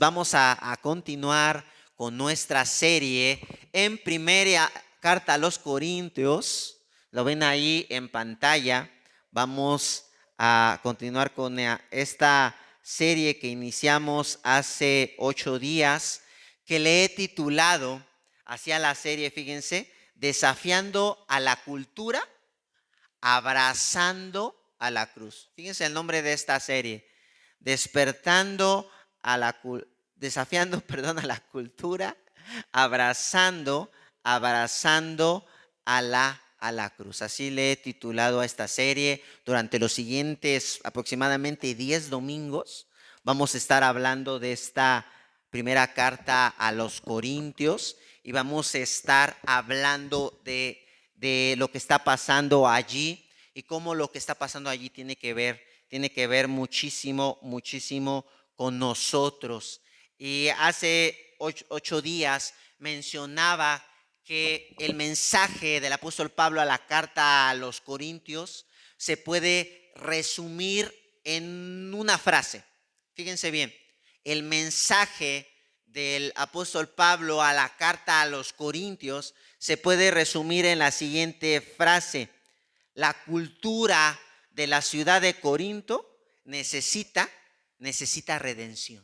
vamos a continuar con nuestra serie en primera carta a los Corintios. Lo ven ahí en pantalla. Vamos a continuar con esta serie que iniciamos hace 8 días, que le he titulado, hacia la serie, fíjense, Desafiando a la cultura, abrazando a la cruz. Fíjense el nombre de esta serie. Despertando a la desafiando, perdón, a la cultura, abrazando a la cruz. Así le he titulado a esta serie. Durante los siguientes aproximadamente 10 domingos vamos a estar hablando de esta primera carta a los Corintios y vamos a estar hablando de lo que está pasando allí y cómo lo que está pasando allí tiene que ver muchísimo con nosotros. Y hace 8 días mencionaba que el mensaje del apóstol Pablo a la carta a los Corintios se puede resumir en una frase. Fíjense bien, el mensaje del apóstol Pablo a la carta a los Corintios se puede resumir en la siguiente frase: la cultura de la ciudad de Corinto necesita redención.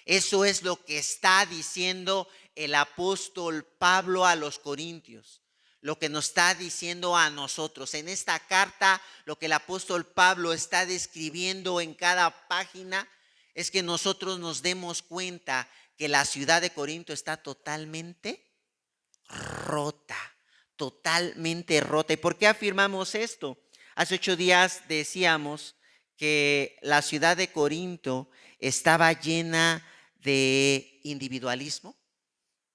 Eso es lo que está diciendo el apóstol Pablo a los Corintios, lo que nos está diciendo a nosotros. En esta carta, lo que el apóstol Pablo está describiendo en cada página es que nosotros nos demos cuenta que la ciudad de Corinto está totalmente rota, totalmente rota. ¿Y por qué afirmamos esto? Hace 8 días decíamos que la ciudad de Corinto estaba llena de individualismo.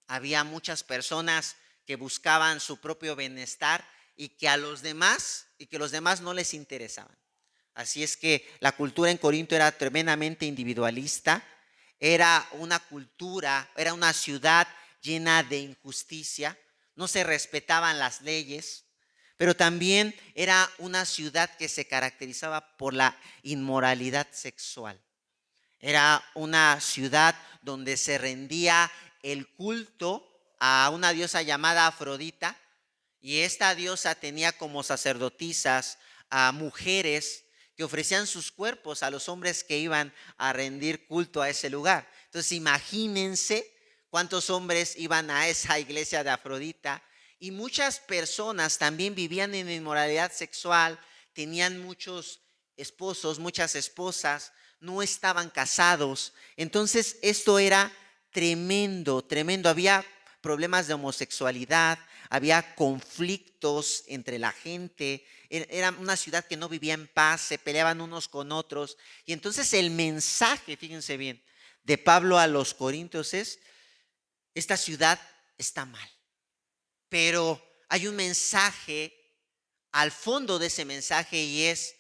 Había muchas personas que buscaban su propio bienestar y que los demás no les interesaban. Así es que la cultura en Corinto era tremendamente individualista. Era una ciudad llena de injusticia. No se respetaban las leyes, pero también era una ciudad que se caracterizaba por la inmoralidad sexual. Era una ciudad donde se rendía el culto a una diosa llamada Afrodita, y esta diosa tenía como sacerdotisas a mujeres que ofrecían sus cuerpos a los hombres que iban a rendir culto a ese lugar. Entonces imagínense cuántos hombres iban a esa iglesia de Afrodita, y muchas personas también vivían en inmoralidad sexual, tenían muchos esposos, muchas esposas, no estaban casados. Entonces esto era tremendo. Había problemas de homosexualidad, había conflictos entre la gente. Era una ciudad que no vivía en paz, se peleaban unos con otros. Y entonces el mensaje, fíjense bien, de Pablo a los Corintios es: esta ciudad está mal. Pero hay un mensaje al fondo de ese mensaje, y es: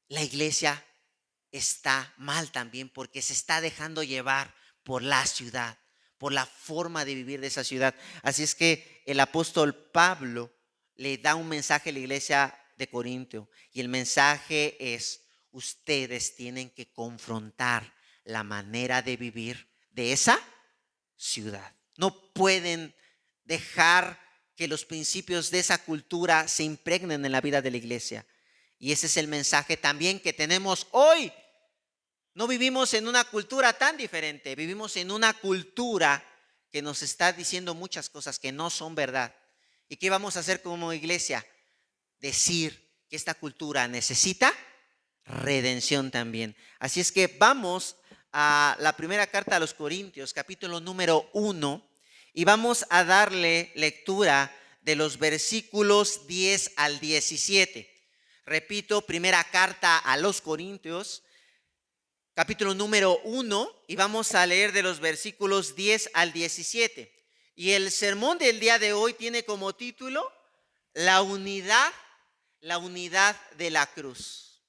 la iglesia está mal también, porque se está dejando llevar por la ciudad, por la forma de vivir de esa ciudad. Así es que el apóstol Pablo le da un mensaje a la iglesia de Corintio, y el mensaje es: ustedes tienen que confrontar la manera de vivir de esa ciudad. No pueden dejar que los principios de esa cultura se impregnen en la vida de la iglesia. Y ese es el mensaje también que tenemos hoy. No vivimos en una cultura tan diferente, vivimos en una cultura que nos está diciendo muchas cosas que no son verdad. ¿Y qué vamos a hacer como iglesia? Decir que esta cultura necesita redención también. Así es que vamos a la primera carta a los Corintios, capítulo número 1, y vamos a darle lectura de los versículos 10 al 17. Repito, primera carta a los Corintios, capítulo número 1, y vamos a leer de los versículos 10 al 17. Y el sermón del día de hoy tiene como título la unidad de la cruz.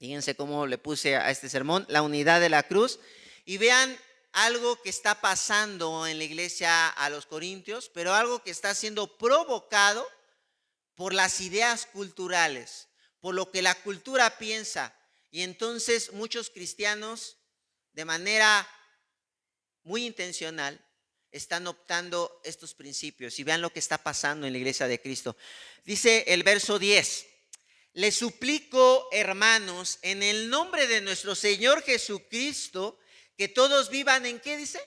Fíjense cómo le puse a este sermón: la unidad de la cruz. Y vean algo que está pasando en la iglesia a los Corintios, pero algo que está siendo provocado por las ideas culturales, por lo que la cultura piensa. Y entonces muchos cristianos, de manera muy intencional, están optando estos principios. Y vean lo que está pasando en la iglesia de Cristo. Dice el verso 10. Les suplico, hermanos, en el nombre de nuestro Señor Jesucristo, que todos vivan ¿en qué dice?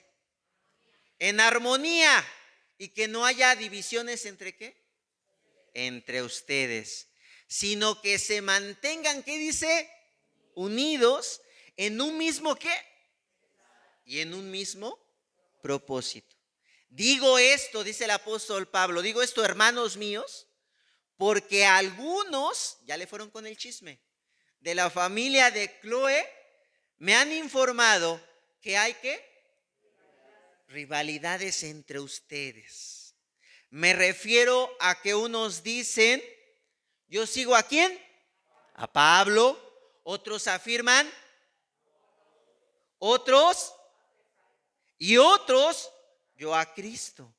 En armonía. Y que no haya divisiones ¿entre qué? Entre ustedes. Sino que se mantengan, ¿qué dice? Unidos en un mismo ¿qué? Y en un mismo propósito. Digo esto, dice el apóstol Pablo, digo esto, hermanos míos, porque algunos, ya le fueron con el chisme, de la familia de Cloé, me han informado que hay ¿qué? Rivalidades entre ustedes. Me refiero a que unos dicen, yo sigo ¿a quién? A Pablo. Otros afirman, otros y otros, yo a Cristo.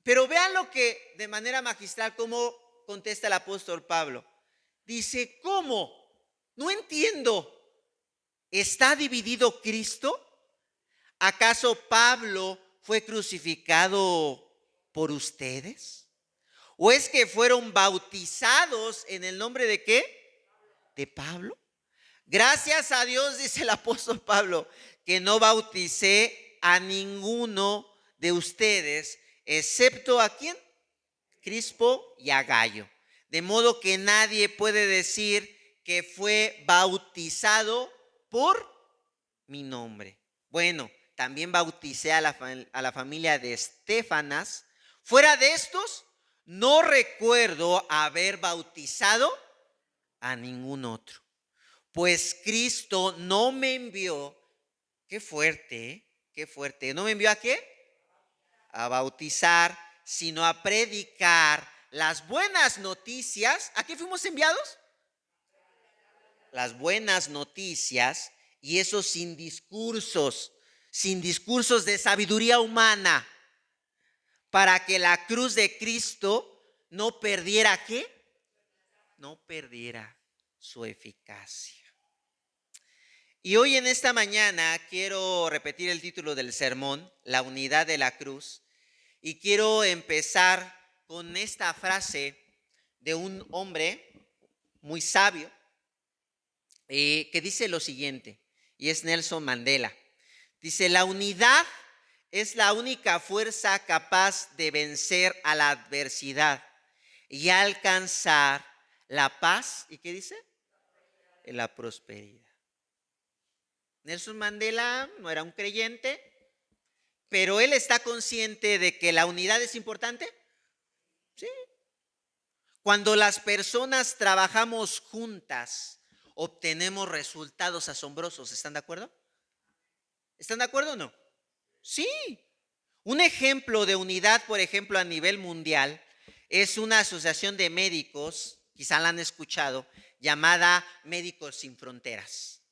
Pero vean lo que de manera magistral, cómo contesta el apóstol Pablo. Dice, ¿cómo? No entiendo. ¿Está dividido Cristo? ¿Acaso Pablo fue crucificado por ustedes? ¿O es que fueron bautizados en el nombre de qué? ¿De Pablo? Gracias a Dios, dice el apóstol Pablo, que no bauticé a ninguno de ustedes, excepto ¿a quién? Crispo y a Gayo. De modo que nadie puede decir que fue bautizado por mi nombre. Bueno, también bauticé a la familia de Estefanas. Fuera de estos, no recuerdo haber bautizado a ningún otro. Pues Cristo no me envió, qué fuerte, qué fuerte. ¿No me envió a qué? A bautizar, sino a predicar las buenas noticias. ¿A qué fuimos enviados? Las buenas noticias, y eso sin discursos de sabiduría humana, para que la cruz de Cristo no perdiera ¿qué? No perdiera su eficacia. Y hoy en esta mañana quiero repetir el título del sermón, La unidad de la cruz, y quiero empezar con esta frase de un hombre muy sabio que dice lo siguiente, y es Nelson Mandela. Dice, la unidad es la única fuerza capaz de vencer a la adversidad y alcanzar la paz. ¿Y qué dice? La prosperidad. Nelson Mandela no era un creyente, pero él está consciente de que la unidad es importante. Sí. Cuando las personas trabajamos juntas, obtenemos resultados asombrosos. ¿Están de acuerdo? ¿Están de acuerdo o no? Sí. Un ejemplo de unidad, por ejemplo, a nivel mundial, es una asociación de médicos, quizá la han escuchado, llamada Médicos Sin Fronteras.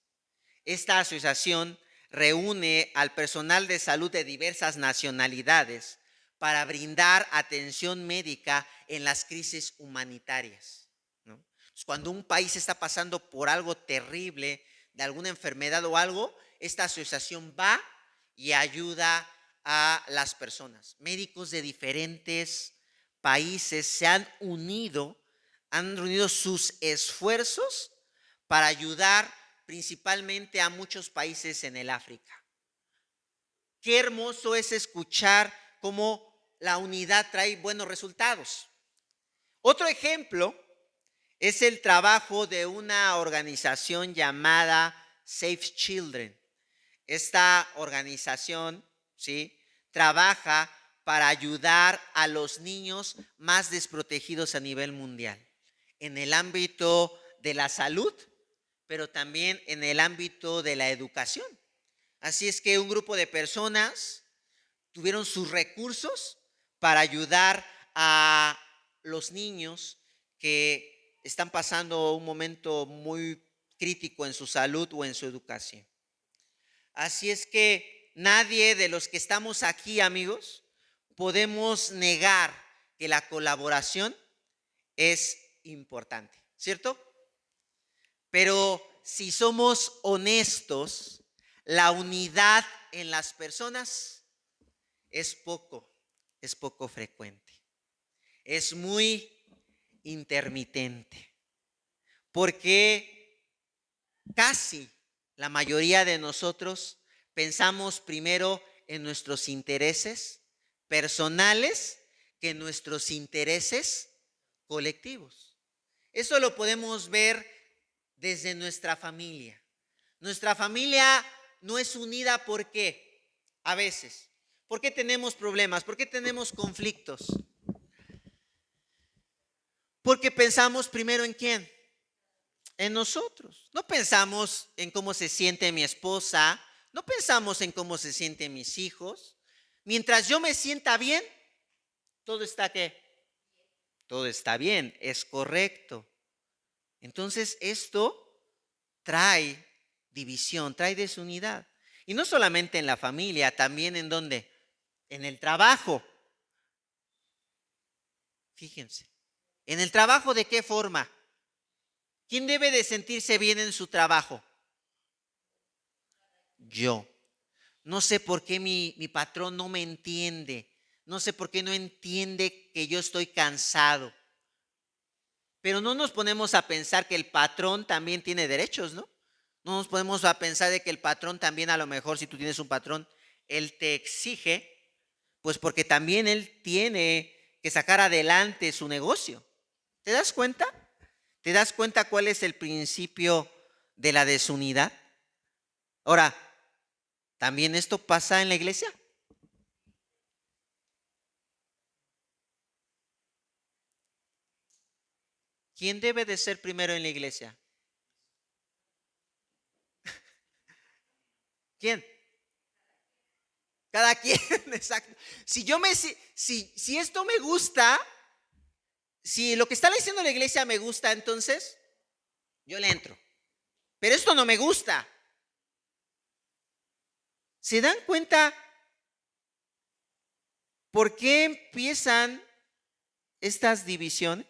Esta asociación reúne al personal de salud de diversas nacionalidades para brindar atención médica en las crisis humanitarias, ¿no? Cuando un país está pasando por algo terrible, de alguna enfermedad o algo, esta asociación va y ayuda a las personas. Médicos de diferentes países se han reunido sus esfuerzos para ayudar principalmente a muchos países en el África. Qué hermoso es escuchar cómo la unidad trae buenos resultados. Otro ejemplo es el trabajo de una organización llamada Save Children. Esta organización, ¿sí?, trabaja para ayudar a los niños más desprotegidos a nivel mundial, en el ámbito de la salud, pero también en el ámbito de la educación. Así es que un grupo de personas tuvieron sus recursos para ayudar a los niños que están pasando un momento muy crítico en su salud o en su educación. Así es que nadie de los que estamos aquí, amigos, podemos negar que la colaboración es importante, ¿cierto? Pero si somos honestos, la unidad en las personas es poco frecuente. Es muy intermitente. Porque casi la mayoría de nosotros pensamos primero en nuestros intereses personales que en nuestros intereses colectivos. Eso lo podemos ver desde nuestra familia. Nuestra familia no es unida, ¿por qué? A veces. ¿Por qué tenemos problemas? ¿Por qué tenemos conflictos? Porque pensamos primero en quién. En nosotros. No pensamos en cómo se siente mi esposa, no pensamos en cómo se sienten mis hijos. Mientras yo me sienta bien, todo está ¿qué? Todo está bien, es correcto. Entonces esto trae división, trae desunidad. Y no solamente en la familia, también en ¿dónde? En el trabajo. Fíjense. ¿En el trabajo de qué forma? ¿Quién debe de sentirse bien en su trabajo? Yo. No sé por qué mi patrón no me entiende. No sé por qué no entiende que yo estoy cansado. Pero no nos ponemos a pensar que el patrón también tiene derechos, ¿no? No nos ponemos a pensar de que el patrón también, a lo mejor, si tú tienes un patrón, él te exige, pues porque también él tiene que sacar adelante su negocio. ¿Te das cuenta? ¿Te das cuenta cuál es el principio de la desunidad? Ahora, ¿también esto pasa en la iglesia? ¿Quién debe de ser primero en la iglesia? ¿Quién? Cada quien, exacto. Si esto me gusta, si lo que está diciendo la iglesia me gusta, entonces yo le entro. Pero esto no me gusta. ¿Se dan cuenta por qué empiezan estas divisiones?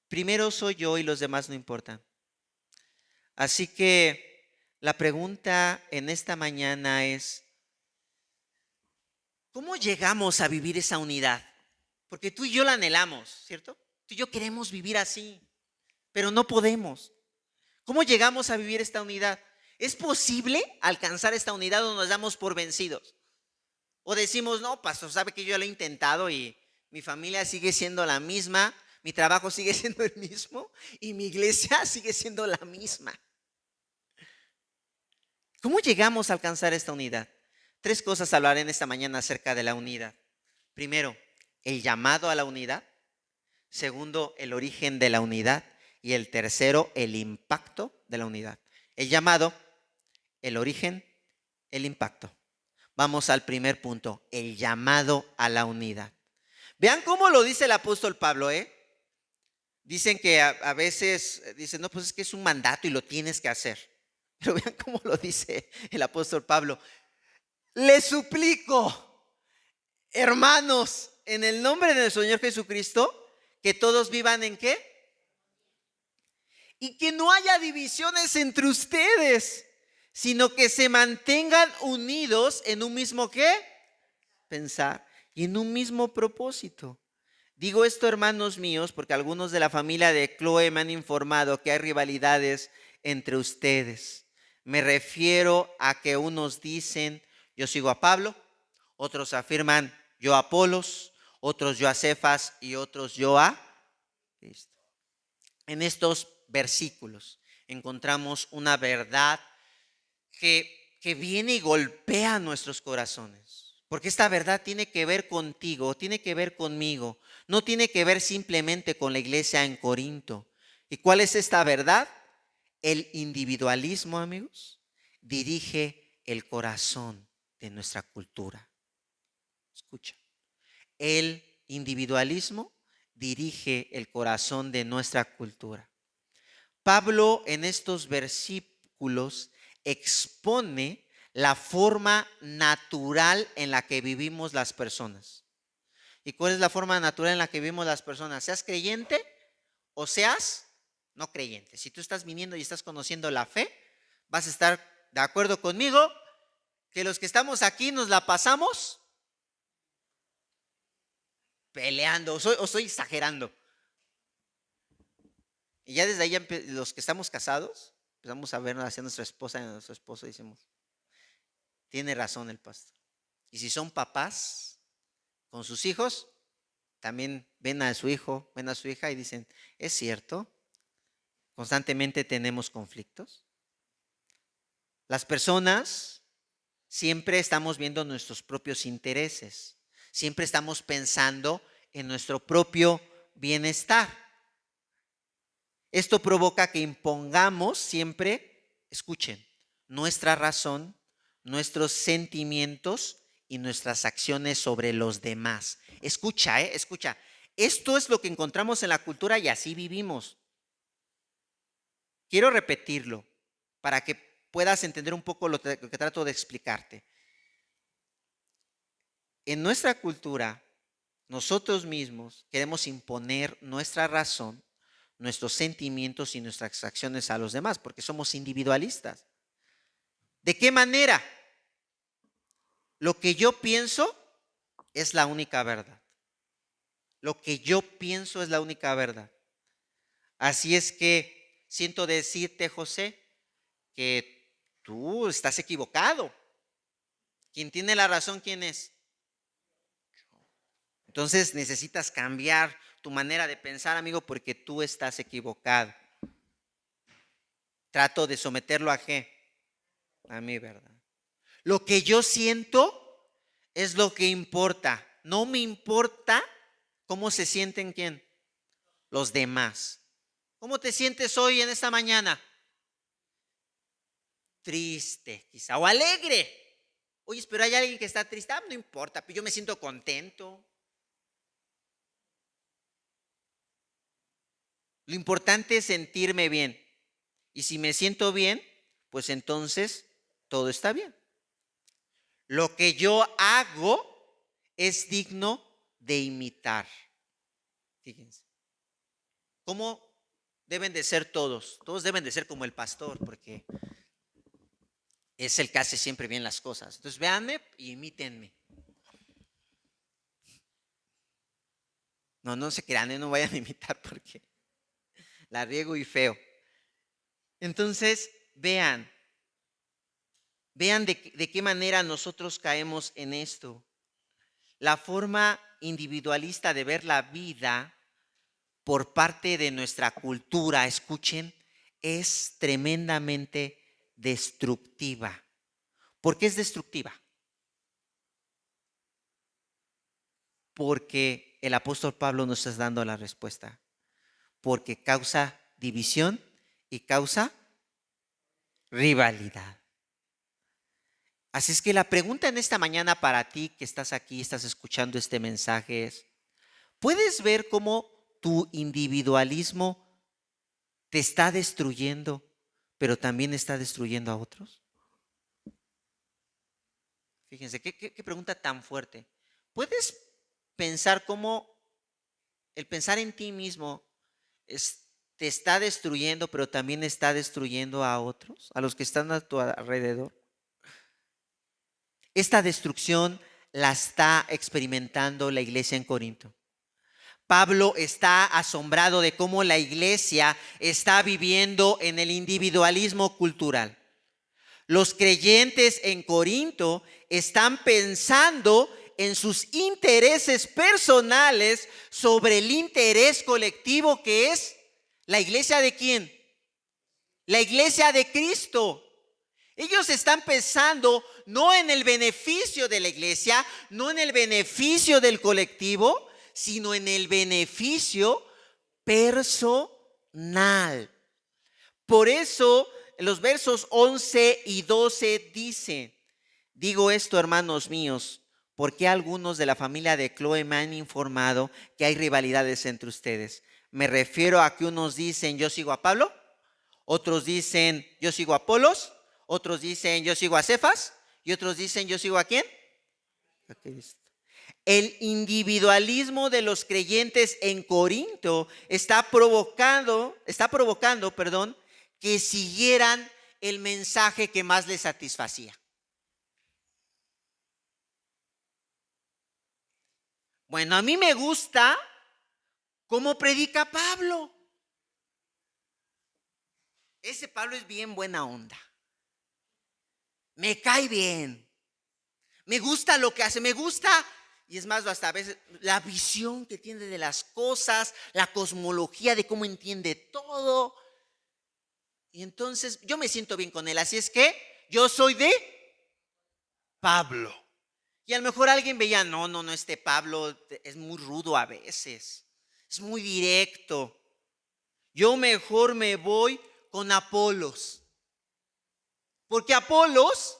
Primero soy yo y los demás no importan. Así que la pregunta en esta mañana es, ¿cómo llegamos a vivir esa unidad? Porque tú y yo la anhelamos, ¿cierto? Tú y yo queremos vivir así, pero no podemos. ¿Cómo llegamos a vivir esta unidad? ¿Es posible alcanzar esta unidad o nos damos por vencidos? O decimos, no, pastor, sabe que yo lo he intentado y mi familia sigue siendo la misma, mi trabajo sigue siendo el mismo y mi iglesia sigue siendo la misma. ¿Cómo llegamos a alcanzar esta unidad? 3 cosas hablaré en esta mañana acerca de la unidad. Primero, el llamado a la unidad. Segundo, el origen de la unidad. Y el tercero, el impacto de la unidad. El llamado, el origen, el impacto. Vamos al primer punto, el llamado a la unidad. Vean cómo lo dice el apóstol Pablo, Dicen que a veces, dicen, no, pues es que es un mandato y lo tienes que hacer. Pero vean cómo lo dice el apóstol Pablo. Les suplico, hermanos, en el nombre de nuestro Señor Jesucristo, que todos vivan ¿en qué? Y que no haya divisiones entre ustedes, sino que se mantengan unidos en un mismo ¿qué? Pensar y en un mismo propósito. Digo esto, hermanos míos, porque algunos de la familia de Chloe me han informado que hay rivalidades entre ustedes. Me refiero a que unos dicen, yo sigo a Pablo, otros afirman, yo a Apolos, otros yo a Cefas y otros yo a Cristo. En estos versículos encontramos una verdad que viene y golpea nuestros corazones. Porque esta verdad tiene que ver contigo, tiene que ver conmigo, no tiene que ver simplemente con la iglesia en Corinto. ¿Y cuál es esta verdad? El individualismo, amigos, dirige el corazón de nuestra cultura. Escucha, el individualismo dirige el corazón de nuestra cultura. Pablo en estos versículos expone la forma natural en la que vivimos las personas. ¿Y cuál es la forma natural en la que vivimos las personas? Seas creyente o seas no creyente. Si tú estás viniendo y estás conociendo la fe, vas a estar de acuerdo conmigo que los que estamos aquí nos la pasamos peleando? ¿O estoy exagerando? Y ya desde ahí, los que estamos casados, empezamos a vernos hacia nuestra esposa y a nuestro esposo y decimos, tiene razón el pastor. Y si son papás con sus hijos, también ven a su hijo, ven a su hija y dicen, es cierto, constantemente tenemos conflictos. Las personas siempre estamos viendo nuestros propios intereses, siempre estamos pensando en nuestro propio bienestar. Esto provoca que impongamos siempre, escuchen, nuestra razón, nuestros sentimientos y nuestras acciones sobre los demás. Escucha, escucha. Esto es lo que encontramos en la cultura y así vivimos. Quiero repetirlo para que puedas entender un poco lo que trato de explicarte. En nuestra cultura, nosotros mismos queremos imponer nuestra razón, nuestros sentimientos y nuestras acciones a los demás, porque somos individualistas. ¿De qué manera? Lo que yo pienso es la única verdad. Lo que yo pienso es la única verdad. Así es que siento decirte, José, que tú estás equivocado. ¿Quién tiene la razón? ¿Quién es? Entonces necesitas cambiar tu manera de pensar, amigo, porque tú estás equivocado. Trato de someterlo a ¿qué? A mi verdad. Lo que yo siento es lo que importa. No me importa cómo se sienten ¿quién? Los demás. ¿Cómo te sientes hoy en esta mañana? Triste, quizá, o alegre. Oye, pero hay alguien que está triste. No importa, pero yo me siento contento. Lo importante es sentirme bien. Y si me siento bien, pues entonces todo está bien. Lo que yo hago es digno de imitar. Fíjense. ¿Cómo deben de ser todos? Todos deben de ser como el pastor, porque es el que hace siempre bien las cosas. Entonces véanme y imítenme. No se crean, no vayan a imitar porque la riego y feo. Entonces, vean de qué manera nosotros caemos en esto. La forma individualista de ver la vida por parte de nuestra cultura, escuchen, es tremendamente destructiva. ¿Por qué es destructiva? Porque el apóstol Pablo nos está dando la respuesta. Porque causa división y causa rivalidad. Así es que la pregunta en esta mañana para ti que estás aquí, estás escuchando este mensaje es, ¿puedes ver cómo tu individualismo te está destruyendo, pero también está destruyendo a otros? Fíjense, qué pregunta tan fuerte. ¿Puedes pensar cómo el pensar en ti mismo te está destruyendo, pero también está destruyendo a otros, a los que están a tu alrededor? Esta destrucción la está experimentando la iglesia en Corinto. Pablo está asombrado de cómo la iglesia está viviendo en el individualismo cultural. Los creyentes en Corinto están pensando en sus intereses personales sobre el interés colectivo que es la iglesia ¿de quién? La iglesia de Cristo. Ellos están pensando no en el beneficio de la iglesia, no en el beneficio del colectivo, sino en el beneficio personal. Por eso, en los versos 11 y 12 dice, digo esto, hermanos míos, porque algunos de la familia de Cloé me han informado que hay rivalidades entre ustedes. Me refiero a que unos dicen, yo sigo a Pablo, otros dicen, yo sigo a Apolos, otros dicen, yo sigo a Cefas, y otros dicen, yo sigo a ¿quién? A Cristo. El individualismo de los creyentes en Corinto está provocando, que siguieran el mensaje que más le satisfacía? Bueno, a mí me gusta cómo predica Pablo. Ese Pablo es bien buena onda. Me cae bien. Me gusta lo que hace, me gusta, y es más, hasta a veces la visión que tiene de las cosas, la cosmología de cómo entiende todo. Y entonces yo me siento bien con él. Así es que yo soy de Pablo. Y a lo mejor alguien veía, no, este Pablo es muy rudo a veces. Es muy directo. Yo mejor me voy con Apolos. Porque Apolos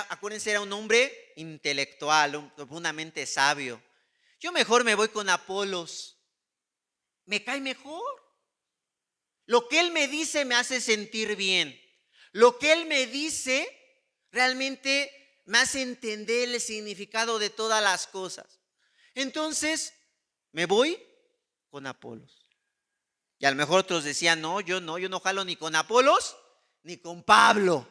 acuérdense, era un hombre intelectual, profundamente sabio. Yo mejor me voy con Apolos. Me cae mejor. Lo que él me dice me hace sentir bien. Lo que él me dice realmente me hace entender el significado de todas las cosas. Entonces, me voy con Apolos. Y a lo mejor otros decían, yo no jalo ni con Apolos ni con Pablo.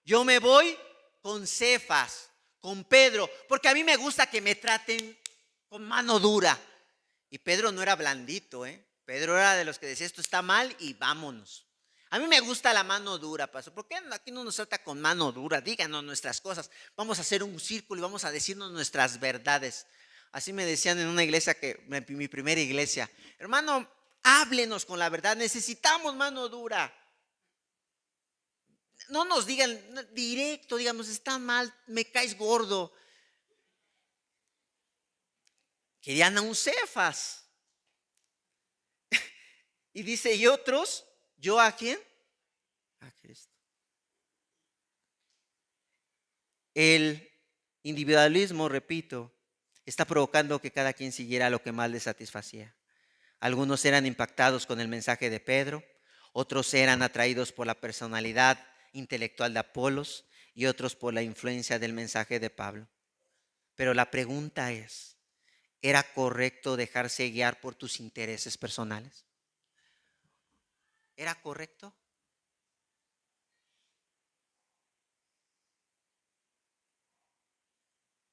Yo me voy con Cefas, con Pedro, porque a mí me gusta que me traten con mano dura. Y Pedro no era blandito, Pedro era de los que decía, esto está mal y vámonos. A mí me gusta la mano dura, pastor. ¿Por qué aquí no nos trata con mano dura? Díganos nuestras cosas. Vamos a hacer un círculo y vamos a decirnos nuestras verdades. Así me decían en una iglesia, mi primera iglesia. Hermano, háblenos con la verdad. Necesitamos mano dura. No nos digan directo, digamos, está mal, me caes gordo. Querían a un Cefas. Y dice, ¿y otros? ¿Yo a quién? A Cristo. El individualismo, repito, está provocando que cada quien siguiera lo que más le satisfacía. Algunos eran impactados con el mensaje de Pedro, otros eran atraídos por la personalidad intelectual de Apolos y otros por la influencia del mensaje de Pablo. Pero la pregunta es, ¿era correcto dejarse guiar por tus intereses personales? ¿Era correcto?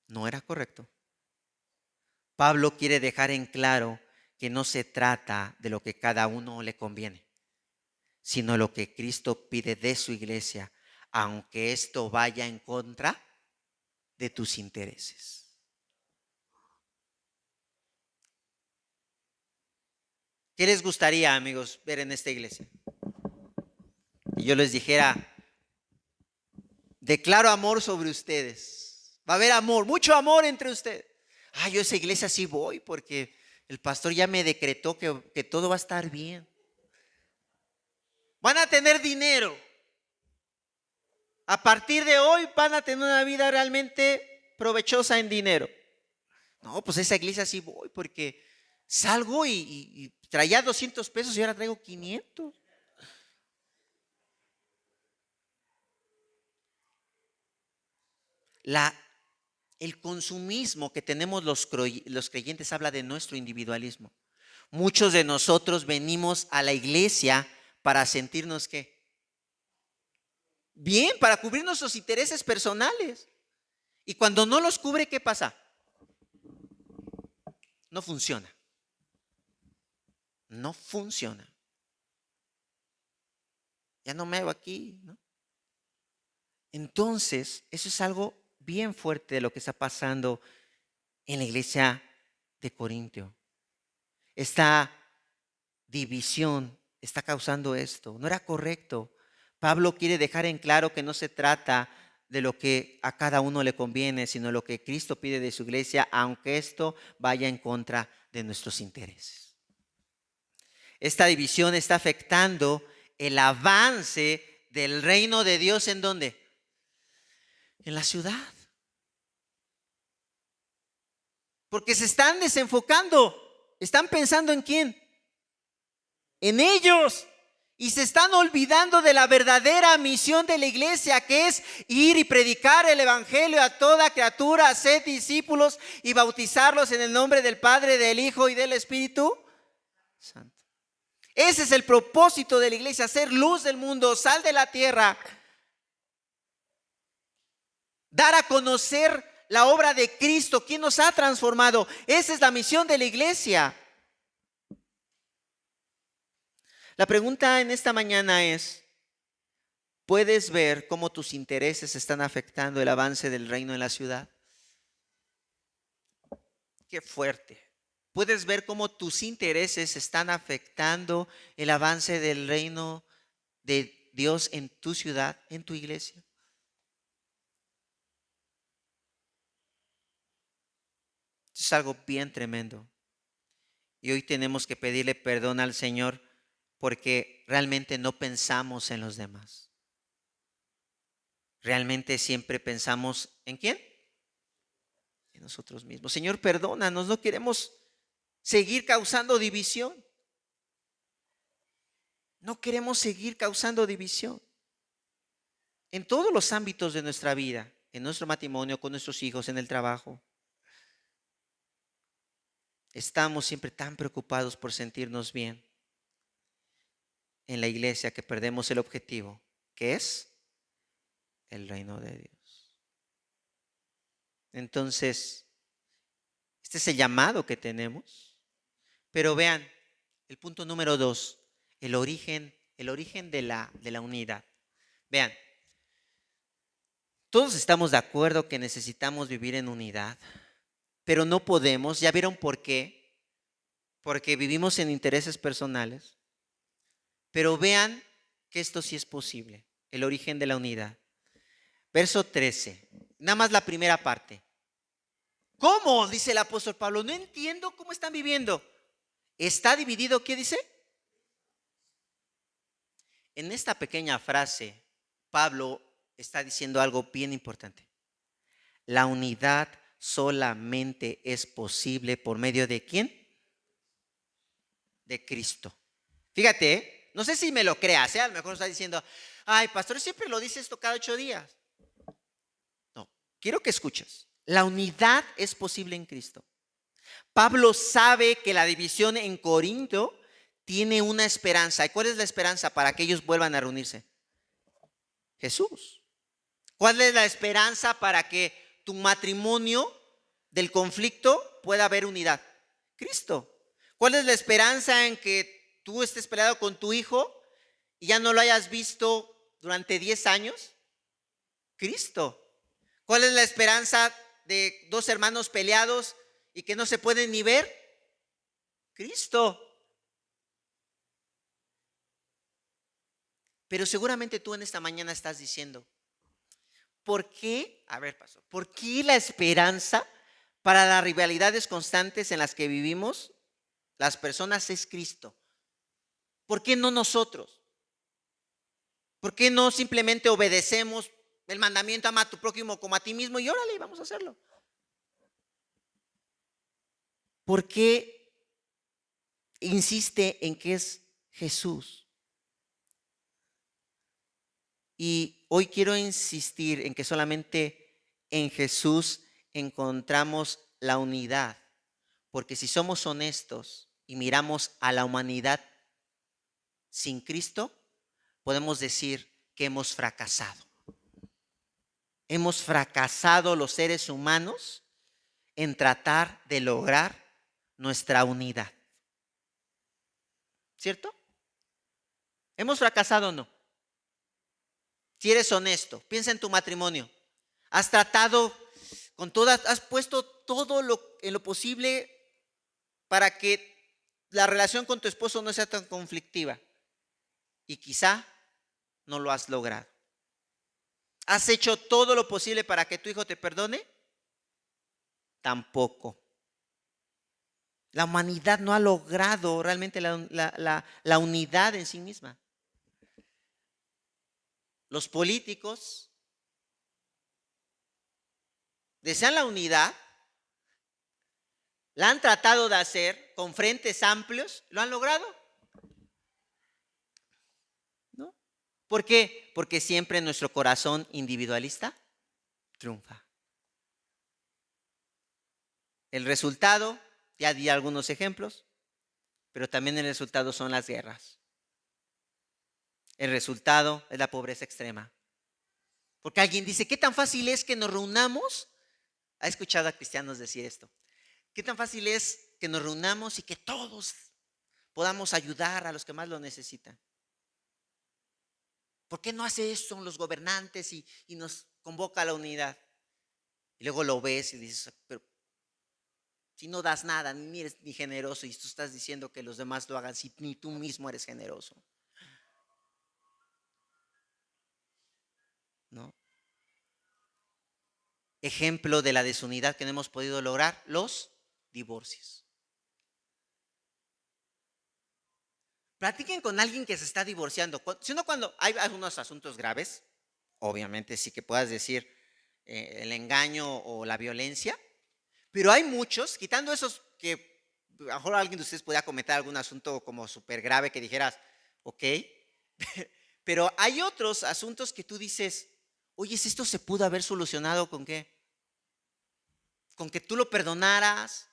No era correcto. Pablo quiere dejar en claro que no se trata de lo que cada uno le conviene, sino lo que Cristo pide de su iglesia, aunque esto vaya en contra de tus intereses. ¿Qué les gustaría, amigos, ver en esta iglesia? Y yo les dijera, declaro amor sobre ustedes. Va a haber amor, mucho amor entre ustedes. Yo a esa iglesia sí voy porque el pastor ya me decretó que todo va a estar bien. Van a tener dinero. A partir de hoy van a tener una vida realmente provechosa en dinero. No, pues a esa iglesia sí voy porque salgo y traía 200 pesos y ahora traigo 500. El consumismo que tenemos los creyentes habla de nuestro individualismo. Muchos de nosotros venimos a la iglesia para sentirnos ¿qué? Bien, para cubrir nuestros intereses personales. Y cuando no los cubre, ¿qué pasa? No funciona. No funciona. Ya no me hago aquí, ¿no? Entonces, eso es algo bien fuerte de lo que está pasando en la iglesia de Corintio. Esta división está causando esto. No era correcto. Pablo quiere dejar en claro que no se trata de lo que a cada uno le conviene, sino lo que Cristo pide de su iglesia, aunque esto vaya en contra de nuestros intereses. Esta división está afectando el avance del reino de Dios. ¿En dónde? En la ciudad. Porque se están desenfocando. ¿Están pensando en quién? En ellos. Y se están olvidando de la verdadera misión de la iglesia, que es ir y predicar el evangelio a toda criatura, hacer discípulos y bautizarlos en el nombre del Padre, del Hijo y del Espíritu Santo. Ese es el propósito de la iglesia, hacer luz del mundo, sal de la tierra. dar a conocer la obra de Cristo, quien nos ha transformado. Esa es la misión de la iglesia. La pregunta en esta mañana es, ¿puedes ver cómo tus intereses están afectando el avance del reino en la ciudad? Qué fuerte. ¿Puedes ver cómo tus intereses están afectando el avance del reino de Dios en tu ciudad, en tu iglesia? Es algo bien tremendo. Y hoy tenemos que pedirle perdón al Señor porque realmente no pensamos en los demás. Realmente siempre pensamos ¿en quién? En nosotros mismos. Señor, perdónanos, no queremos seguir causando división. No queremos seguir causando división. En todos los ámbitos de nuestra vida, en nuestro matrimonio, con nuestros hijos, en el trabajo. Estamos siempre tan preocupados por sentirnos bien en la iglesia que perdemos el objetivo, que es el reino de Dios. Entonces, este es el llamado que tenemos. Pero vean, el punto número 2, el origen de la unidad. Vean, todos estamos de acuerdo que necesitamos vivir en unidad, pero no podemos. ¿Ya vieron por qué? Porque vivimos en intereses personales. Pero vean que esto sí es posible, el origen de la unidad. Verso 13, nada más la primera parte. ¿Cómo? Dice el apóstol Pablo. No entiendo cómo están viviendo. ¿Está dividido? ¿Qué dice? En esta pequeña frase, Pablo está diciendo algo bien importante. La unidad solamente es posible por medio de ¿quién? De Cristo. Fíjate, no sé si me lo creas, a lo mejor está diciendo, ay, pastor, siempre lo dice esto cada 8 días. No, quiero que escuches. La unidad es posible en Cristo. Pablo sabe que la división en Corinto tiene una esperanza. ¿Y cuál es la esperanza para que ellos vuelvan a reunirse? Jesús. ¿Cuál es la esperanza para que tu matrimonio del conflicto pueda haber unidad? Cristo. ¿Cuál es la esperanza en que tú estés peleado con tu hijo y ya no lo hayas visto durante 10 años? Cristo. ¿Cuál es la esperanza de dos hermanos peleados y que no se pueden ni ver? Cristo. Pero seguramente tú en esta mañana estás diciendo, ¿por qué? A ver, pastor, ¿por qué la esperanza para las rivalidades constantes en las que vivimos las personas es Cristo? ¿Por qué no nosotros? ¿Por qué no simplemente obedecemos el mandamiento ama a tu prójimo como a ti mismo y órale, vamos a hacerlo? ¿Por qué insiste en que es Jesús? Y hoy quiero insistir en que solamente en Jesús encontramos la unidad, porque si somos honestos y miramos a la humanidad sin Cristo, podemos decir que hemos fracasado. Hemos fracasado los seres humanos en tratar de lograr nuestra unidad. ¿Cierto? ¿Hemos fracasado o no? Si eres honesto, piensa en tu matrimonio. Has tratado con todas, has puesto todo en lo posible para que la relación con tu esposo no sea tan conflictiva. Y quizá no lo has logrado. ¿Has hecho todo lo posible para que tu hijo te perdone? Tampoco. La humanidad no ha logrado realmente la unidad en sí misma. Los políticos desean la unidad, la han tratado de hacer con frentes amplios, ¿lo han logrado? ¿No? ¿Por qué? Porque siempre nuestro corazón individualista triunfa. El resultado, ya di algunos ejemplos, pero también el resultado son las guerras. El resultado es la pobreza extrema. Porque alguien dice, ¿qué tan fácil es que nos reunamos? ¿Ha escuchado a cristianos decir esto? ¿Qué tan fácil es que nos reunamos y que todos podamos ayudar a los que más lo necesitan? ¿Por qué no hace eso los gobernantes y nos convoca a la unidad? Y luego lo ves y dices, pero si no das nada, ni eres ni generoso, y tú estás diciendo que los demás lo hagan si ni tú mismo eres generoso, ¿no? Ejemplo de la desunidad que no hemos podido lograr, los divorcios. Platiquen con alguien que se está divorciando. Si uno cuando hay algunos asuntos graves, obviamente sí que puedas decir el engaño o la violencia, pero hay muchos, quitando esos que a lo mejor alguien de ustedes podría cometer algún asunto como súper grave que dijeras, ok, pero hay otros asuntos que tú dices, oye, si esto se pudo haber solucionado con qué, con que tú lo perdonaras,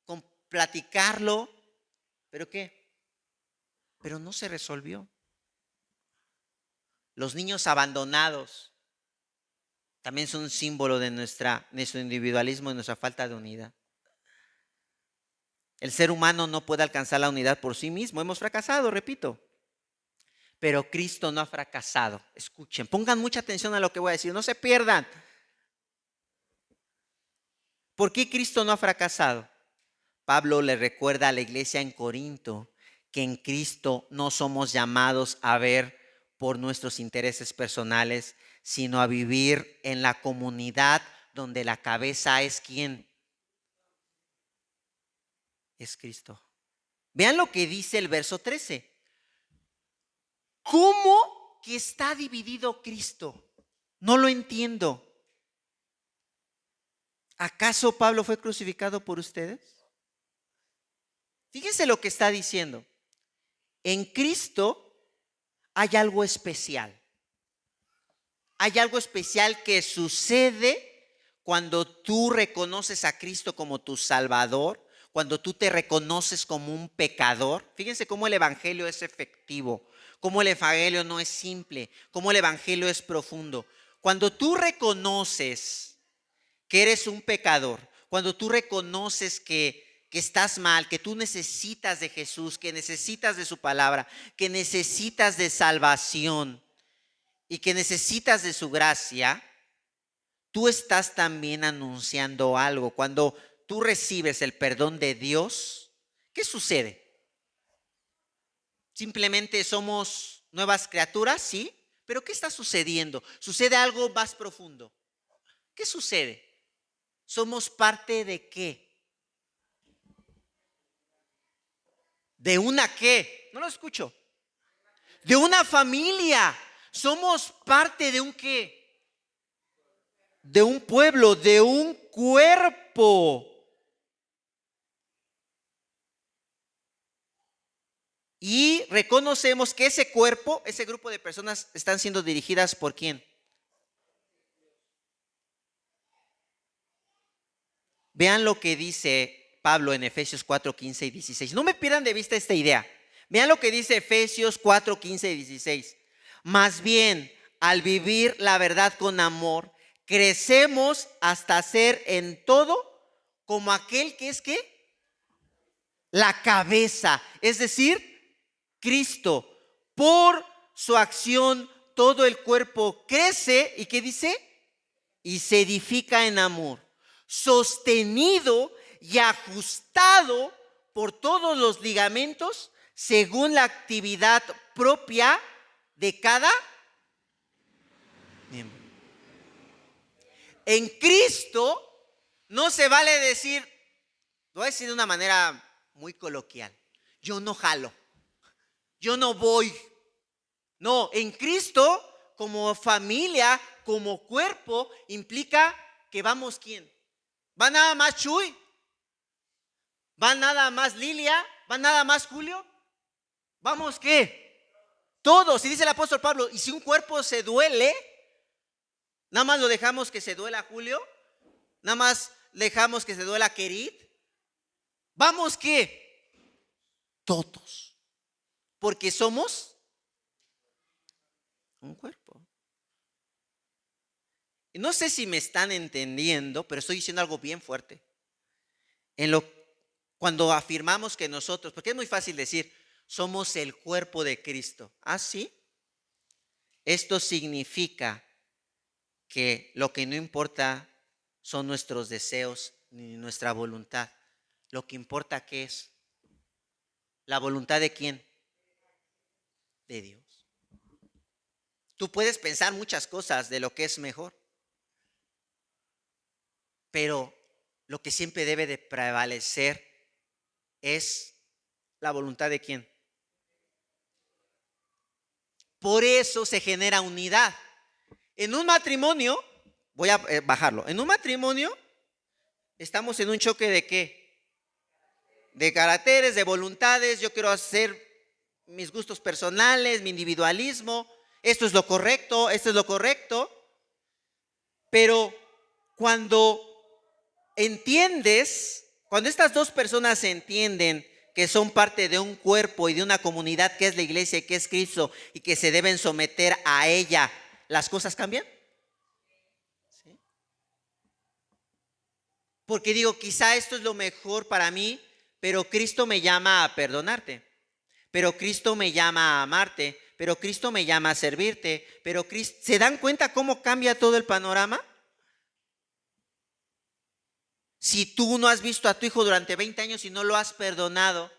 con platicarlo, pero qué, pero no se resolvió. Los niños abandonados también son un símbolo de nuestro individualismo y nuestra falta de unidad. El ser humano no puede alcanzar la unidad por sí mismo. Hemos fracasado, repito. Pero Cristo no ha fracasado. Escuchen, pongan mucha atención a lo que voy a decir, no se pierdan. ¿Por qué Cristo no ha fracasado? Pablo le recuerda a la iglesia en Corinto que en Cristo no somos llamados a ver por nuestros intereses personales, sino a vivir en la comunidad donde la cabeza es ¿quién? Es Cristo. Vean lo que dice el verso 13. ¿Cómo que está dividido Cristo? No lo entiendo. ¿Acaso Pablo fue crucificado por ustedes? Fíjense lo que está diciendo. En Cristo hay algo especial. Hay algo especial que sucede cuando tú reconoces a Cristo como tu Salvador, cuando tú te reconoces como un pecador. Fíjense cómo el Evangelio es efectivo, cómo el Evangelio no es simple, cómo el Evangelio es profundo. Cuando tú reconoces que eres un pecador, cuando tú reconoces que estás mal, que tú necesitas de Jesús, que necesitas de su palabra, que necesitas de salvación y que necesitas de su gracia, tú estás también anunciando algo. Cuando tú recibes el perdón de Dios, ¿qué sucede? Simplemente somos nuevas criaturas, sí, pero ¿qué está sucediendo? Sucede algo más profundo. ¿Qué sucede? ¿Somos parte de qué? ¿De una qué? No lo escucho. De una familia. Somos parte de un qué. De un pueblo, de un cuerpo. Y reconocemos que ese cuerpo, ese grupo de personas están siendo dirigidas por ¿quién? Vean lo que dice Pablo en Efesios 4, 15 y 16. No me pierdan de vista esta idea. Vean lo que dice Efesios 4, 15 y 16. Más bien, al vivir la verdad con amor, crecemos hasta ser en todo como aquel que es ¿qué? La cabeza, es decir, Cristo. Por su acción todo el cuerpo crece y ¿qué dice? Y se edifica en amor, sostenido y ajustado por todos los ligamentos según la actividad propia de cada miembro. En Cristo no se vale decir, lo voy a decir de una manera muy coloquial, yo no jalo, yo no voy. No, en Cristo como familia, como cuerpo, implica que vamos ¿quién? ¿Va nada más Chuy? ¿Va nada más Lilia? ¿Va nada más Julio? ¿Vamos qué? Todos. Y dice el apóstol Pablo, y si un cuerpo se duele, nada más lo dejamos que se duela Julio, nada más dejamos que se duela Kerit. ¿Vamos qué? Todos. Porque somos un cuerpo. Y no sé si me están entendiendo, pero estoy diciendo algo bien fuerte. En lo, cuando afirmamos que nosotros, porque es muy fácil decir, somos el cuerpo de Cristo. ¿Ah, sí? Esto significa que lo que no importa son nuestros deseos ni nuestra voluntad. Lo que importa, ¿qué es? ¿La voluntad de quién? De Dios. Tú puedes pensar muchas cosas de lo que es mejor, pero lo que siempre debe de prevalecer es la voluntad de quién. Por eso se genera unidad. En un matrimonio, voy a bajarlo, en un matrimonio estamos en un choque de ¿qué? De caracteres, de voluntades. Yo quiero hacer mis gustos personales, mi individualismo. Esto es lo correcto, esto es lo correcto. Pero cuando entiendes, cuando estas dos personas entienden que son parte de un cuerpo y de una comunidad que es la iglesia y que es Cristo y que se deben someter a ella, ¿las cosas cambian? ¿Sí? Porque digo, quizá esto es lo mejor para mí, pero Cristo me llama a perdonarte, pero Cristo me llama a amarte, pero Cristo me llama a servirte, pero Cristo, ¿se dan cuenta cómo cambia todo el panorama? Si tú no has visto a tu hijo durante 20 años y no lo has perdonado,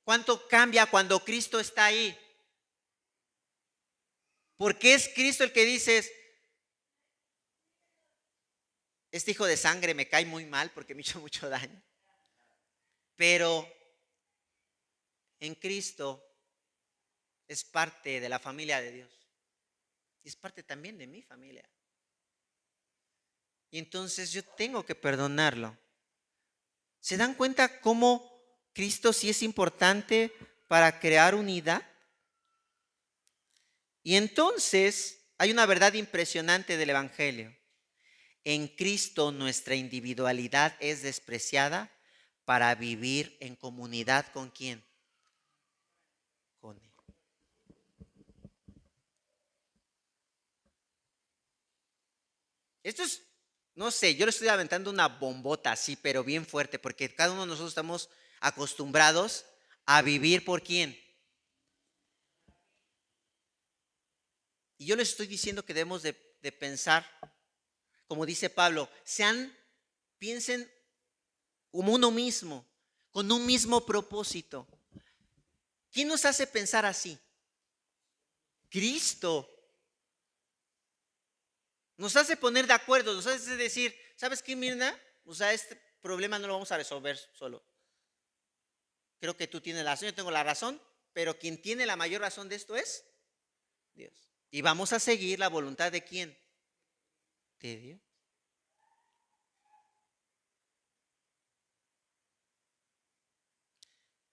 ¿cuánto cambia cuando Cristo está ahí? Porque es Cristo el que dices, este hijo de sangre me cae muy mal porque me hizo mucho daño. Pero en Cristo es parte de la familia de Dios. Y es parte también de mi familia. Y entonces yo tengo que perdonarlo. ¿Se dan cuenta cómo Cristo sí es importante para crear unidad? Y entonces hay una verdad impresionante del Evangelio. En Cristo nuestra individualidad es despreciada para vivir en comunidad ¿con quién? Con Él. Esto es, no sé, yo le estoy aventando una bombota así, pero bien fuerte, porque cada uno de nosotros estamos acostumbrados a vivir ¿por quién? Y yo les estoy diciendo que debemos de pensar, como dice Pablo, piensen como uno mismo, con un mismo propósito. ¿Quién nos hace pensar así? Cristo. Nos hace poner de acuerdo, nos hace decir, ¿sabes qué, Mirna? O sea, este problema no lo vamos a resolver solo. Creo que tú tienes la razón, yo tengo la razón, pero quien tiene la mayor razón de esto es Dios. Y vamos a seguir la voluntad de quién? De Dios.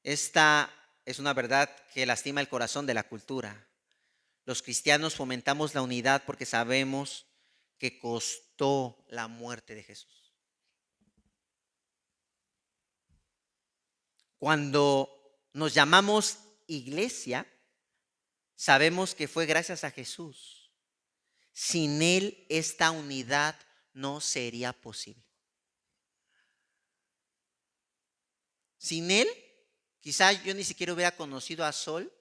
Esta es una verdad que lastima el corazón de la cultura. Los cristianos fomentamos la unidad porque sabemos que costó la muerte de Jesús. Cuando nos llamamos iglesia, sabemos que fue gracias a Jesús. Sin Él esta unidad no sería posible. Sin Él, quizá yo ni siquiera hubiera conocido a Sol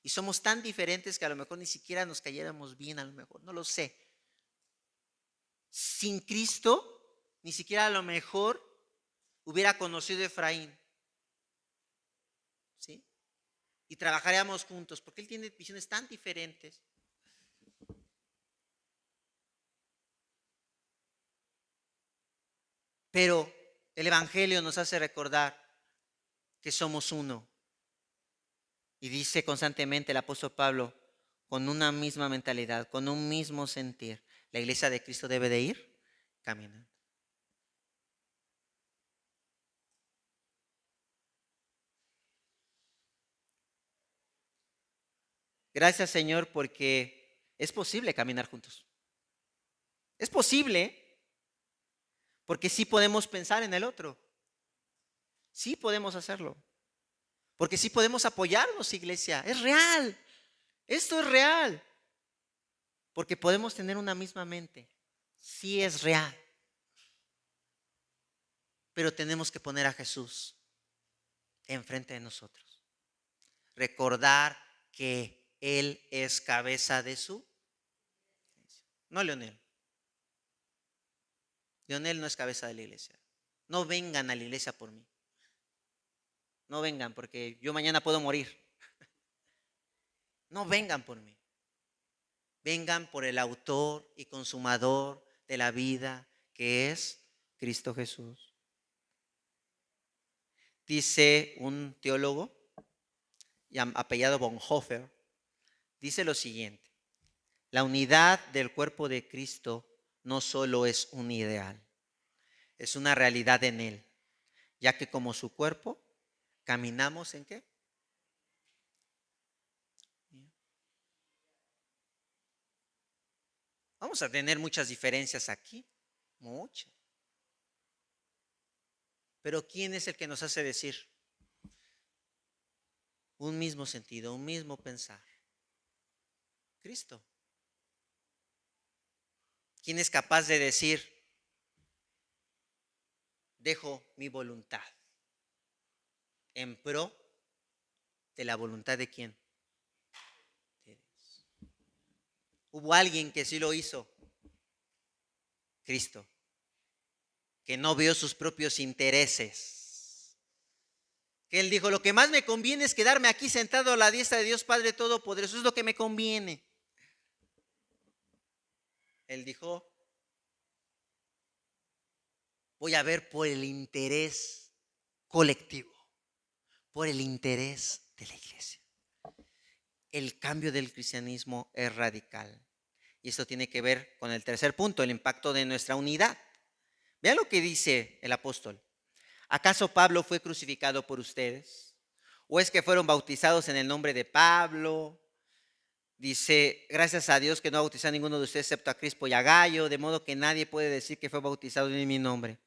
y somos tan diferentes que a lo mejor ni siquiera nos cayéramos bien, a lo mejor, no lo sé. Sin Cristo, ni siquiera a lo mejor hubiera conocido a Efraín. ¿Sí? Y trabajaríamos juntos porque Él tiene visiones tan diferentes. Pero el Evangelio nos hace recordar que somos uno. Y dice constantemente el apóstol Pablo, con una misma mentalidad, con un mismo sentir, la iglesia de Cristo debe de ir caminando. Gracias, Señor, porque es posible caminar juntos. Es posible porque sí podemos pensar en el otro. Sí podemos hacerlo. Porque sí podemos apoyarnos, iglesia. Es real. Esto es real. Porque podemos tener una misma mente. Sí es real. Pero tenemos que poner a Jesús enfrente de nosotros. Recordar que Él es cabeza de su. No Leonel. Leonel no es cabeza de la iglesia. No vengan a la iglesia por mí. No vengan porque yo mañana puedo morir. No vengan por mí. Vengan por el autor y consumador de la vida, que es Cristo Jesús. Dice un teólogo apellado Bonhoeffer, dice lo siguiente: la unidad del cuerpo de Cristo no solo es un ideal, es una realidad en Él, ya que como su cuerpo, caminamos ¿en qué? Vamos a tener muchas diferencias aquí, muchas. Pero ¿quién es el que nos hace decir un mismo sentido, un mismo pensar? Cristo. ¿Quién es capaz de decir, dejo mi voluntad en pro de la voluntad de quién? De Dios. Hubo alguien que sí lo hizo, Cristo, que no vio sus propios intereses. Que Él dijo, lo que más me conviene es quedarme aquí sentado a la diestra de Dios Padre Todopoderoso, es lo que me conviene. Él dijo, voy a ver por el interés colectivo, por el interés de la iglesia. El cambio del cristianismo es radical. Y esto tiene que ver con el tercer punto, el impacto de nuestra unidad. Vean lo que dice el apóstol. ¿Acaso Pablo fue crucificado por ustedes? ¿O es que fueron bautizados en el nombre de Pablo? Dice, gracias a Dios que no bautizó a ninguno de ustedes excepto a Crispo y a Gayo, de modo que nadie puede decir que fue bautizado en mi nombre.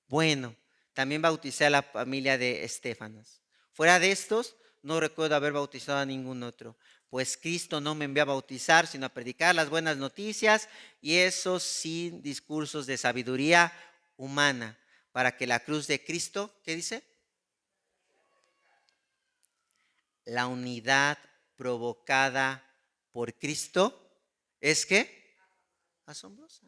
Bueno, también bauticé a la familia de Estéfanas. Fuera de estos, no recuerdo haber bautizado a ningún otro, pues Cristo no me envió a bautizar, sino a predicar las buenas noticias, y eso sin discursos de sabiduría humana, para que la cruz de Cristo, ¿qué dice? La unidad provocada por Cristo es que asombrosa.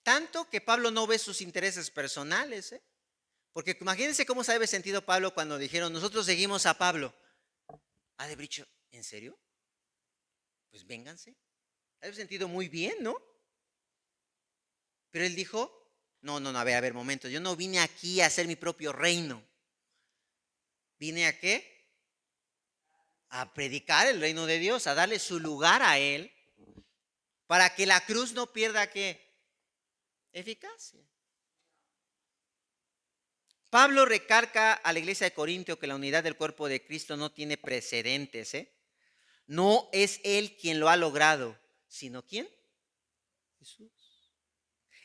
Tanto que Pablo no ve sus intereses personales, ¿eh? Porque imagínense cómo se había sentido Pablo cuando dijeron, nosotros seguimos a Pablo. Ha de haber dicho, ¿en serio? Pues vénganse. Ha de haber sentido muy bien, ¿no? Pero él dijo, no, a ver, momento. Yo no vine aquí a hacer mi propio reino. ¿Vine a qué? A predicar el reino de Dios, a darle su lugar a Él, para que la cruz no pierda ¿qué? Eficacia. Pablo recarga a la iglesia de Corintio que la unidad del cuerpo de Cristo no tiene precedentes, ¿eh? No es Él quien lo ha logrado, sino ¿quién? Jesús.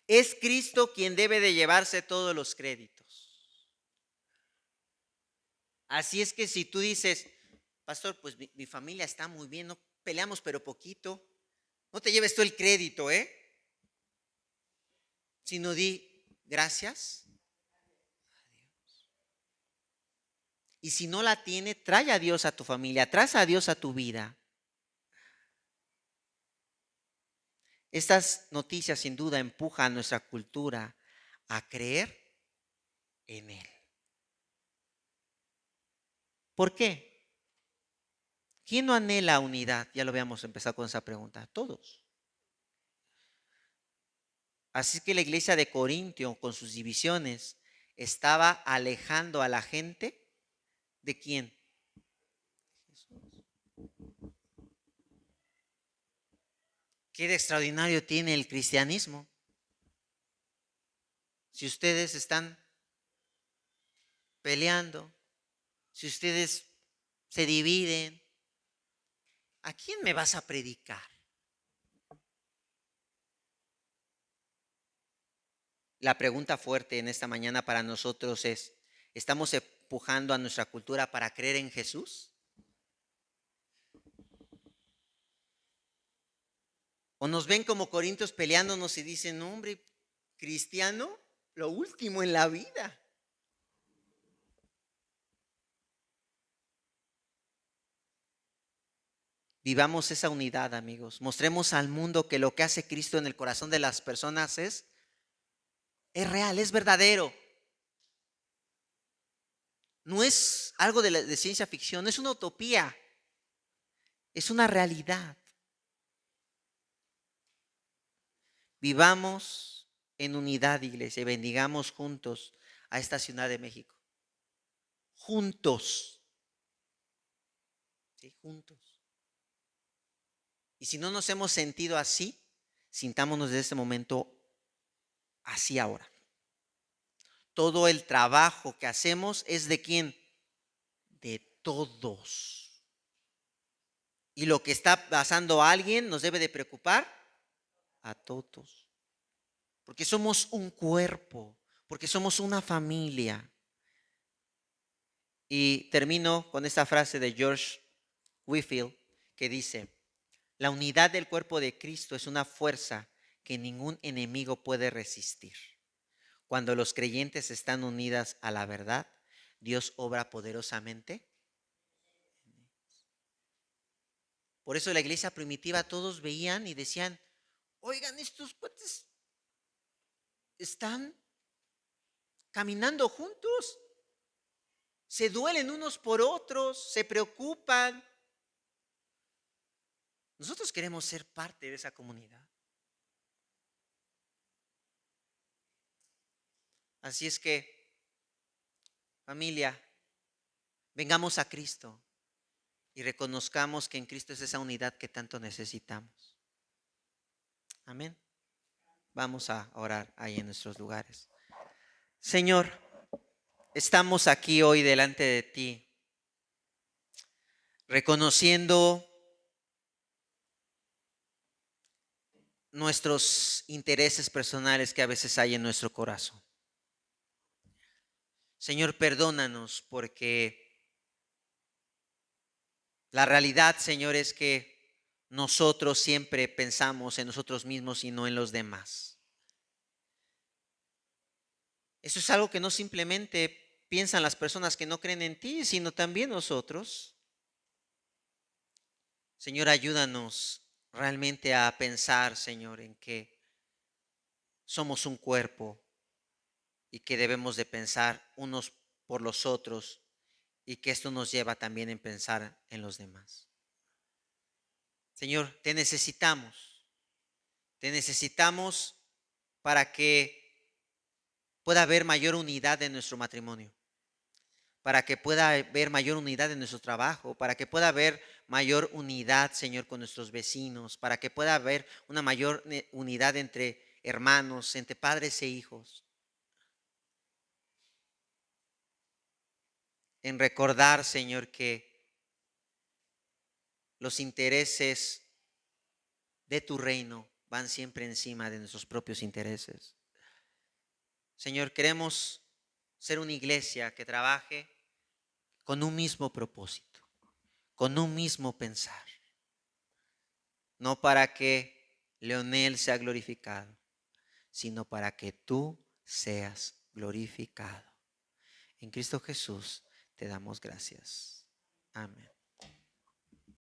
Es Cristo quien debe de llevarse todos los créditos. Así es que si tú dices, pastor, pues mi familia está muy bien, no peleamos pero poquito, no te lleves tú el crédito, sino di gracias. Y si no la tiene, trae a Dios a tu familia, trae a Dios a tu vida. Estas noticias sin duda empujan a nuestra cultura a creer en Él. ¿Por qué? ¿Quién no anhela unidad? Ya lo habíamos empezado con esa pregunta. Todos. Así que la iglesia de Corintio, con sus divisiones, estaba alejando a la gente ¿de quién? Jesús. ¿Qué de extraordinario tiene el cristianismo? Si ustedes están peleando, si ustedes se dividen, ¿a quién me vas a predicar? La pregunta fuerte en esta mañana para nosotros es, ¿estamos empujando a nuestra cultura para creer en Jesús? O nos ven como corintios peleándonos y dicen, "No, hombre, cristiano, lo último en la vida". Vivamos esa unidad, amigos. Mostremos al mundo que lo que hace Cristo en el corazón de las personas es real, es verdadero. No es algo de ciencia ficción, no es una utopía, es una realidad. Vivamos en unidad, iglesia, y bendigamos juntos a esta Ciudad de México. Juntos. ¿Sí? Juntos. Y si no nos hemos sentido así, sintámonos desde este momento así ahora. Todo el trabajo que hacemos es ¿de quién? De todos. Y lo que está pasando a alguien nos debe de preocupar a todos. Porque somos un cuerpo, porque somos una familia. Y termino con esta frase de George Whitefield que dice, la unidad del cuerpo de Cristo es una fuerza que ningún enemigo puede resistir. Cuando los creyentes están unidas a la verdad, Dios obra poderosamente. Por eso la iglesia primitiva todos veían y decían, oigan, estos cuates están caminando juntos, se duelen unos por otros, se preocupan. Nosotros queremos ser parte de esa comunidad. Así es que, familia, vengamos a Cristo y reconozcamos que en Cristo es esa unidad que tanto necesitamos. Amén. Vamos a orar ahí en nuestros lugares. Señor, estamos aquí hoy delante de ti, reconociendo nuestros intereses personales que a veces hay en nuestro corazón. Señor, perdónanos porque la realidad, Señor, es que nosotros siempre pensamos en nosotros mismos y no en los demás. Eso es algo que no simplemente piensan las personas que no creen en ti, sino también nosotros. Señor, ayúdanos realmente a pensar, Señor, en que somos un cuerpo y que debemos de pensar unos por los otros y que esto nos lleva también en pensar en los demás. Señor, te necesitamos para que pueda haber mayor unidad en nuestro matrimonio, para que pueda haber mayor unidad en nuestro trabajo, para que pueda haber mayor unidad, Señor, con nuestros vecinos, para que pueda haber una mayor unidad entre hermanos, entre padres e hijos. En recordar, Señor, que los intereses de tu reino van siempre encima de nuestros propios intereses. Señor, queremos ser una iglesia que trabaje con un mismo propósito, con un mismo pensar. No para que Leonel sea glorificado, sino para que tú seas glorificado. En Cristo Jesús te damos gracias. Amén.